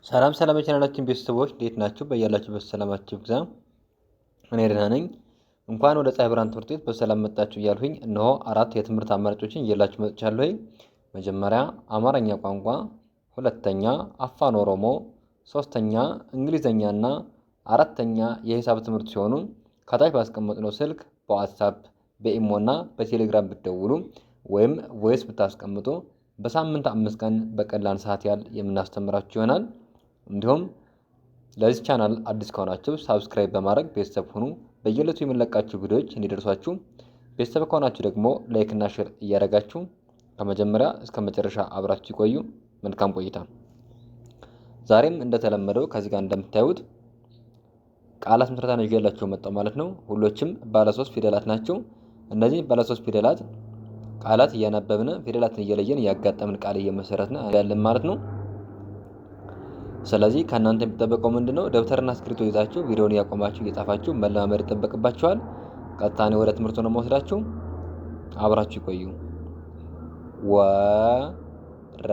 ሰላም ሰላም የቻናላችን ቤተሰቦች እንዴት ናችሁ? በያላችሁበት ሰላማችሁ ይብዛ። እኔ ደህና ነኝ። እንኳን ወደ ፀሐይ ብርሃን ትምህርት ቤት በሰላም መጣችሁ እያልሁኝ እነሆ 4 የትምህርት አማራጮችን እየላችሁ መጥቻለሁ። መጀመሪያ አማርኛ ቋንቋ፣ ሁለተኛ አፋን ኦሮሞ፣ ሶስተኛ እንግሊዘኛና አራተኛ የሂሳብ ትምህርት ሲሆኑ ከታች ባስቀመጥነው ስልክ በዋትስአፕ በኢሞና በቴሌግራም ብትደውሉ ወይም ቮይስ ብታስቀምጡ በሳምንት 5 ቀን በቀላል ሰዓት ያህል የምናስተምራችሁ ይሆናል። እንዲሁም ለዚህ ቻናል አዲስ ከሆናችሁ ሳብስክራይብ በማድረግ ቤተሰብ ሁኑ። በየዕለቱ የምንለቃችሁ ቪዲዮዎች እንዲደርሷችሁ ቤተሰብ ከሆናችሁ ደግሞ ላይክ እና ሼር እያደረጋችሁ ከመጀመሪያ እስከ መጨረሻ አብራችሁ ይቆዩ። መልካም ቆይታ። ዛሬም እንደተለመደው ከዚህ ጋር እንደምታዩት ቃላት ምስረታ ነው ይዤላችሁ መጣሁ ማለት ነው። ሁሎችም ባለ 3 ፊደላት ናቸው። እነዚህ ባለ 3 ፊደላት ቃላት እያነበብን ፊደላትን እየለየን ያጋጠምን ቃል እየመሰረትን ያለን ማለት ነው። ስለዚህ ከእናንተ የሚጠበቀው ምንድነው? ደብተርና እስክሪብቶ ይዛችሁ ቪዲዮውን እያቆማችሁ እየጻፋችሁ መለማመድ ይጠበቅባችኋል። ቀጥታ እኔ ወደ ትምህርቱ ነው የምወስዳችሁ። አብራችሁ ይቆዩ። ወ ረ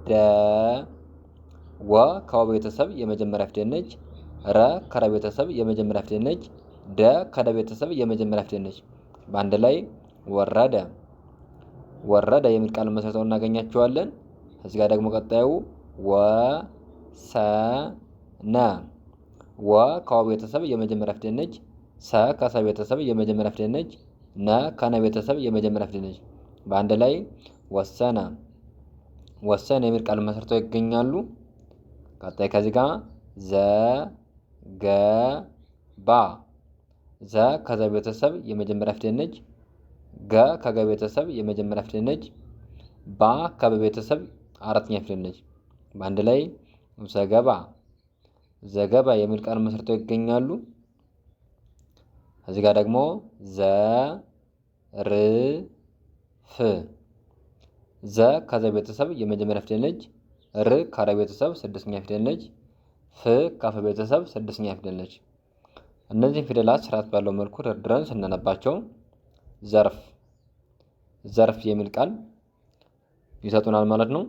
ደ ወ ከወ ቤተሰብ የመጀመሪያ ፊደል ነች። ረ ከረ ቤተሰብ የመጀመሪያ ፊደል ነች። ደ ከደ ቤተሰብ የመጀመሪያ ፊደል ነች። በአንድ ላይ ወረደ። ወረደ የሚል ቃል መስርተው እናገኛቸዋለን። እዚህ ጋር ደግሞ ቀጣዩ ወሰነ። ወ ከወ ቤተሰብ የመጀመሪያ ፊደል ነች። ሰ ከሰ ቤተሰብ የመጀመሪያ ፊደል ነች። ነ ከነ ቤተሰብ የመጀመሪያ ፊደል ነች። በአንድ ላይ ወሰነ። ወሰነ የሚል ቃል መስርተው ይገኛሉ። ቀጣይ ከዚህ ጋር ዘገባ። ዘ ከዘ ቤተሰብ የመጀመሪያ ፊደል ነች። ገ ከገ ቤተሰብ የመጀመሪያ ፊደል ነች። ባ ከበ ቤተሰብ አራተኛ ፊደል ነች። በአንድ ላይ ዘገባ። ዘገባ የሚል ቃል መስርተው ይገኛሉ። እዚህ ጋር ደግሞ ዘርፍ። ዘ ከዘ ቤተሰብ የመጀመሪያ ፊደል ነች። ር ከረ ቤተሰብ ስድስተኛ ፊደል ነች። ፍ ከፈ ቤተሰብ ስድስተኛ ፊደል ነች። እነዚህን ፊደላት ስርዓት ባለው መልኩ ደርድረን ስናነባቸው ዘርፍ ዘርፍ የሚል ቃል ይሰጡናል ማለት ነው።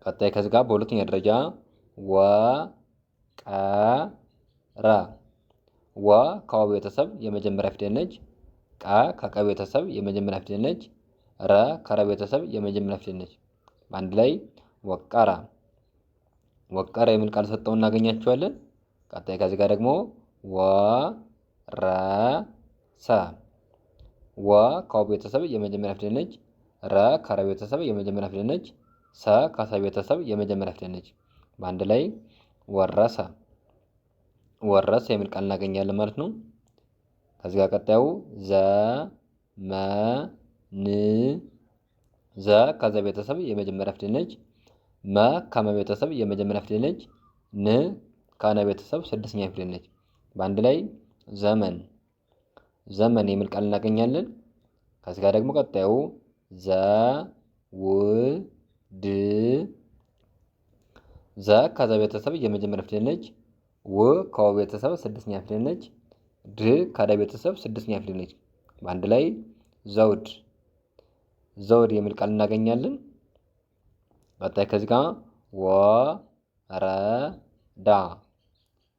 ቀጣይ ከዚህ ጋር በሁለተኛ ደረጃ ወቀረ። ወ ከወ ቤተሰብ የመጀመሪያ ፊደል ነች። ቀ ከቀ ቤተሰብ የመጀመሪያ ፊደል ነች። ረ ከረ ቤተሰብ የመጀመሪያ ፊደል ነች። በአንድ ላይ ወቀረ። ወቀረ የሚል ቃል ሰጠው እናገኛቸዋለን። ቀጣይ ከዚህ ጋር ደግሞ ወረሰ። ወ ከወ ቤተሰብ የመጀመሪያ ፊደል ነች። ረ ከረ ቤተሰብ የመጀመሪያ ፊደል ነች። ሰ ከሰ ቤተሰብ የመጀመሪያ ፊደል ነች። በአንድ ላይ ወረሰ። ወረሰ የሚል ቃል እናገኛለን ማለት ነው። ከዚህ ጋር ቀጣዩ ዘመን። ዘ ከዘ ቤተሰብ የመጀመሪያ ፊደል ነች። መ ከመ ቤተሰብ የመጀመሪያ ፊደል ነች። ን ከነ ቤተሰብ ስድስተኛ ፊደል ነች። በአንድ ላይ ዘመን። ዘመን የሚል ቃል እናገኛለን። ከዚህ ጋር ደግሞ ቀጣዩ ዘውድ። ዘ ከዘ ቤተሰብ የመጀመሪያ ፊደል ነች። ው ከወ ቤተሰብ ስድስተኛ ፊደል ነች። ድ ከደ ቤተሰብ ስድስተኛ ፊደል ነች። በአንድ ላይ ዘውድ። ዘውድ የሚል ቃል እናገኛለን። ቀጣይ ከዚህ ጋር ወረዳ።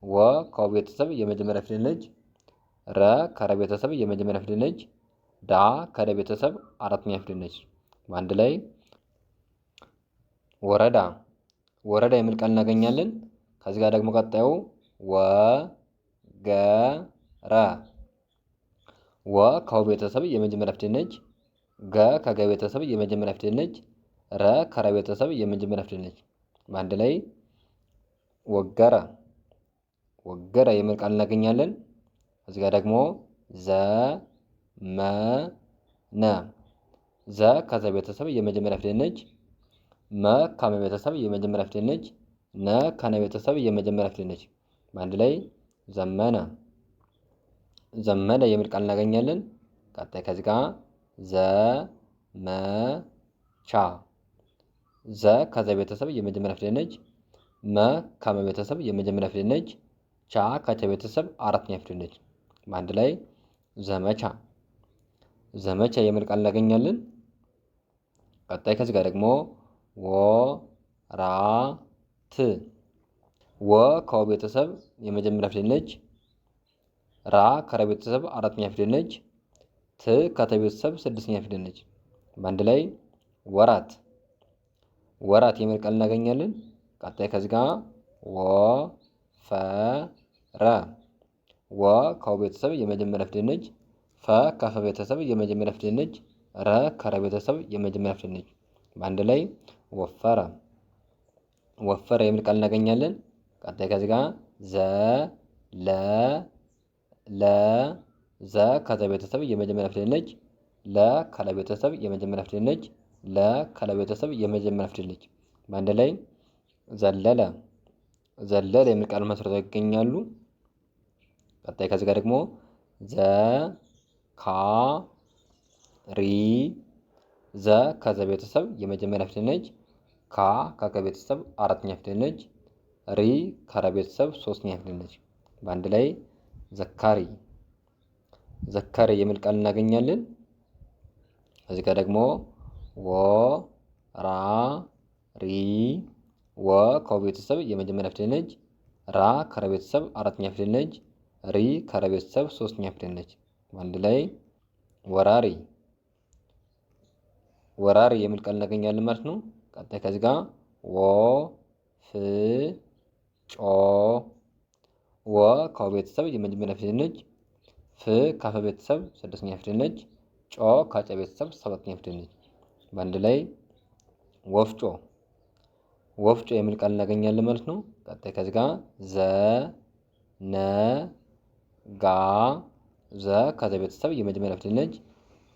ወ ከወ ቤተሰብ የመጀመሪያ ፊደል ነች። ረ ከረ ቤተሰብ የመጀመሪያ ፊደል ነች። ዳ ከደ ቤተሰብ አራተኛ ፊደል ነች። በአንድ ላይ ወረዳ። ወረዳ የሚል ቃል እናገኛለን። ከዚህ ጋር ደግሞ ቀጣዩ ወገረ። ወ ከወ ቤተሰብ የመጀመሪያ ፊደል ነች። ገ ከገ ቤተሰብ የመጀመሪያ ፊደል ነች። ረ ከረ ቤተሰብ የመጀመሪያ ፊደል ነች። በአንድ ላይ ወገረ። ወገረ የሚል ቃል እናገኛለን። እዚህ ጋር ደግሞ ዘመነ። ዘ ከዘ ቤተሰብ የመጀመሪያ ፊደል ነች። መ ከመ ቤተሰብ የመጀመሪያ ፊደል ነች። ነ ከነ ቤተሰብ የመጀመሪያ ፊደል ነች። በአንድ ላይ ዘመነ። ዘመነ የሚል ቃል እናገኛለን። ቀጣይ ከዚህ ጋር ዘመቻ። ዘ ከዘ ቤተሰብ የመጀመሪያ ፊደል ነች። መ ከመ ቤተሰብ የመጀመሪያ ፊደል ነች። ቻ ከቸ ቤተሰብ አራተኛ ፊደል ነች። በአንድ ላይ ዘመቻ። ዘመቻ የሚል ቃል እናገኛለን። ቀጣይ ከዚህ ጋር ደግሞ ወራጅ ት። ወ ከወ ቤተሰብ የመጀመሪያ ፊደል ነች። ራ ከረ ቤተሰብ አራተኛ ፊደል ነች። ት ከተ ቤተሰብ ስድስተኛ ፊደል ነች። በአንድ ላይ ወራት። ወራት የሚል ቃል እናገኛለን። ቀጣይ ከዚህ ጋር ወ ፈ ረ። ወ ከወ ቤተሰብ የመጀመሪያ ፊደል ነች። ፈ ከፈ ቤተሰብ የመጀመሪያ ፊደል ነች። ረ ከረ ቤተሰብ የመጀመሪያ ፊደል ነች። በአንድ ላይ ወፈረ። ወፈረ የሚል ቃል እናገኛለን። ቀጣይ ከዚህ ጋር ዘ ለ ለ ዘ ከዘ ቤተሰብ የመጀመሪያ ፊደል ነች። ለ ከለ ቤተሰብ የመጀመሪያ ፊደል ነች። ለ ከለ ቤተሰብ የመጀመሪያ ፊደል ነች። በአንድ ላይ ዘለለ። ዘለለ የሚል ቃል መስርተው ይገኛሉ። ቀጣይ ከዚህ ጋር ደግሞ ዘ ካ ሪ ዘ ከዘ ቤተሰብ የመጀመሪያ ፊደል ነች። ካ ከከ ቤተሰብ አራተኛ ፊደል ነች። ሪ ከረ ቤተሰብ ሶስተኛ ፊደል ነች። በአንድ ላይ ዘካሪ። ዘካሪ የሚል ቃል እናገኛለን። እዚህ ጋር ደግሞ ወ ራ ሪ ወ ከወ ቤተሰብ የመጀመሪያ ፊደል ነች። ራ ከረ ቤተሰብ አራተኛ ፊደል ነች። ሪ ከረ ቤተሰብ ሶስተኛ ፊደል ነች። በአንድ ላይ ወራሪ። ወራሪ የሚል ቃል እናገኛለን ማለት ነው። ቀጣይ ከዚህ ጋር ወ ፍ ጮ ወ ከወ ቤተሰብ የመጀመሪያ ፊደል ነች። ፍ ከፈ ቤተሰብ ስድስተኛ ፊደል ነች። ጮ ከጨ ቤተሰብ ሰባተኛ ፊደል ነች። በአንድ ላይ ወፍጮ። ወፍጮ የሚል ቃል እናገኛለን ማለት ነው። ቀጣይ ከዚህ ጋር ዘ ነ ጋ ዘ ከዘ ቤተሰብ የመጀመሪያ ፊደል ነች።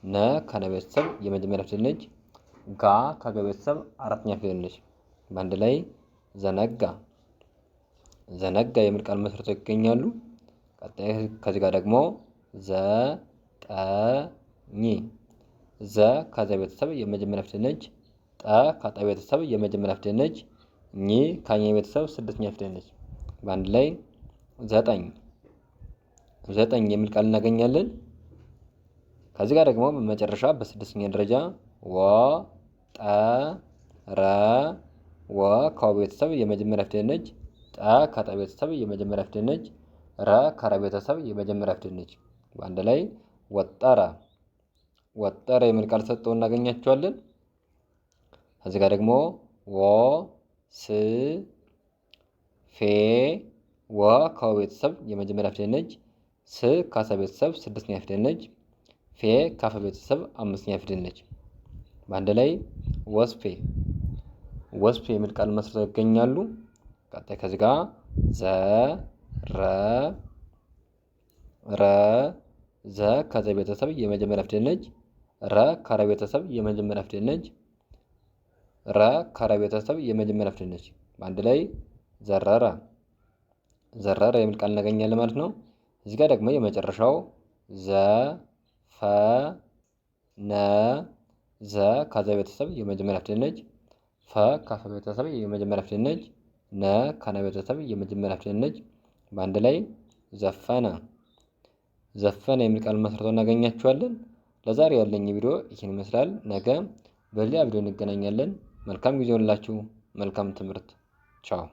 ነ ከነ ቤተሰብ የመጀመሪያ ፊደል ነች። ጋ ከገ ቤተሰብ አራተኛ ፊደል ነች። በአንድ ላይ ዘነጋ። ዘነጋ የሚል ቃል መስርተው ይገኛሉ። ቀጣይ ከዚህ ጋር ደግሞ ዘጠኝ ዘ ከዘ ቤተሰብ የመጀመሪያ ፊደል ነች። ጠ ከጠ ቤተሰብ የመጀመሪያ ፊደል ነች። ኝ ከኘ ቤተሰብ ስድስተኛ ፊደል ነች። በአንድ ላይ ዘጠኝ። ዘጠኝ የሚል ቃል እናገኛለን። ከዚህ ጋር ደግሞ በመጨረሻ በስድስተኛ ደረጃ ወ ጠ ረ ወ ከወ ቤተሰብ የመጀመሪያ ፊደል ነች። ጠ ከጠ ቤተሰብ የመጀመሪያ ፊደል ነች። ረ ከረ ቤተሰብ የመጀመሪያ ፊደል ነች። በአንድ ላይ ወጠረ። ወጠረ የሚል ቃል ሰጥተው እናገኛቸዋለን። ከዚህ ጋር ደግሞ ወ ስ ፌ ወ ከወ ቤተሰብ የመጀመሪያ ፊደል ነች። ስ ከሰ ቤተሰብ ስድስተኛ ፊደል ነች። ፌ ከፈ ቤተሰብ አምስተኛ ፊደል ነች። በአንድ ላይ ወስፌ። ወስፌ የሚል ቃል መስርተው ይገኛሉ። ቀጣይ ከዚህ ጋር ዘ ረ ረ ዘ ከዘ ቤተሰብ የመጀመሪያ ፊደል ነች። ረ ከረ ቤተሰብ የመጀመሪያ ፊደል ነች። ረ ከረ ቤተሰብ የመጀመሪያ ፊደል ነች። በአንድ ላይ ዘረረ። ዘረረ የሚል ቃል እናገኛለን ማለት ነው። እዚህ ጋር ደግሞ የመጨረሻው ዘ ፈ ነ ዘ ከዘ ቤተሰብ የመጀመሪያ ፊደል ነች። ፈ ከፈ ቤተሰብ የመጀመሪያ ፊደል ነች። ነ ከነ ቤተሰብ የመጀመሪያ ፊደል ነች። በአንድ ላይ ዘፈነ። ዘፈነ የሚል ቃል መስርተው እናገኛቸዋለን። ለዛሬ ያለኝ ቪዲዮ ይህን ይመስላል። ነገ በሌላ ቪዲዮ እንገናኛለን። መልካም ጊዜ ሆንላችሁ። መልካም ትምህርት። ቻው